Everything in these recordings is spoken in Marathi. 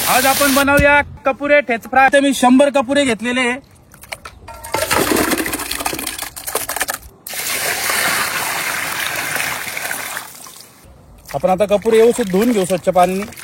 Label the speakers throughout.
Speaker 1: आज आपण बनवूया कपुरे ठेचा फ्राय। मी 100 कपुरे घेतलेले। आपण आता कपुरे व्यवस्थित धुवून घेऊ स्वच्छ पाण्याने।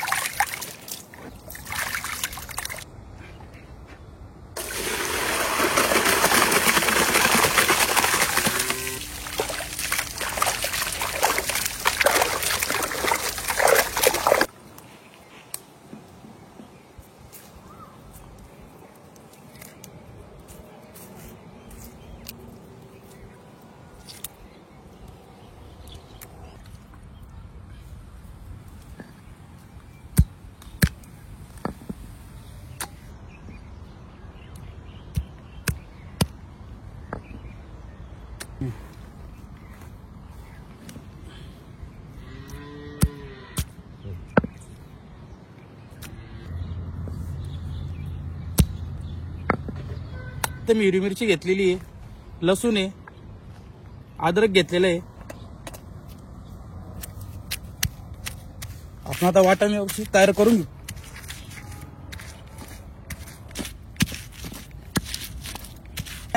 Speaker 1: तर मी हिरवी मिरची घेतलेली आहे, लसूण आहे, अद्रक घेतलेलं आहे। आपण आता वाटण व्यवस्थित तयार करून घेऊ।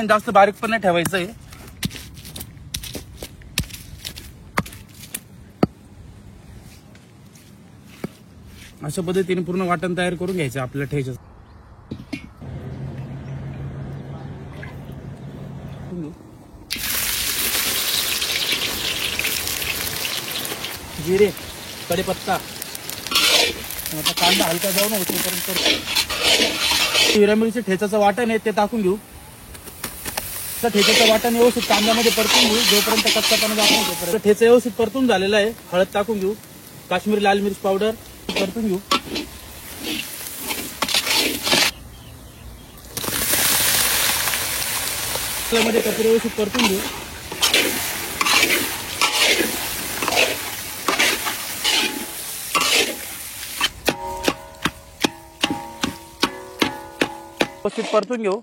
Speaker 1: जास्त बारीक पण नाही ठेवायचं आहे। अशा पद्धतीने पूर्ण वाटण तयार करून घ्यायचं आपल्या ठेच्याचं। जिरे, कढीपत्ता, आता कांदा हलका जाऊन होईपर्यंत हिरव्या मिरची ठेचाचं वाटण आहे ते टाकून घेऊ। तर ठेचाचं वाटण व्यवस्थित कांद्यामध्ये परतून घेऊ जोपर्यंत कच्चापणा जात नाही तोपर्यंत। ठेचा व्यवस्थित परतून झालेला आहे। हळद टाकून घेऊ, काश्मीरी लाल मिर्च पावडर परतून घेऊ। मध्ये कपडे व्यवस्थित परतून घेऊ। व्यवस्थित परतून घेऊ।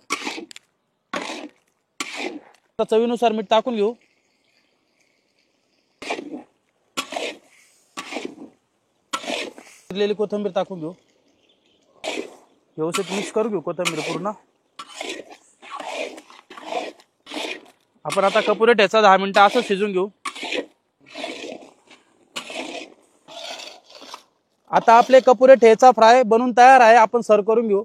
Speaker 1: चवीनुसार मीठ टाकून घेऊ। चिरलेली कोथिंबीर टाकून घेऊ। व्यवस्थित मिक्स करून घेऊ कोथिंबीर पूर्ण। आपण आता कपुरे ठेचा 10 मिनिटं असं शिजून घेऊ। आता आपले कपुरे ठेचा फ्राय बनून तयार आहे। आपण सर्व करून घेऊ।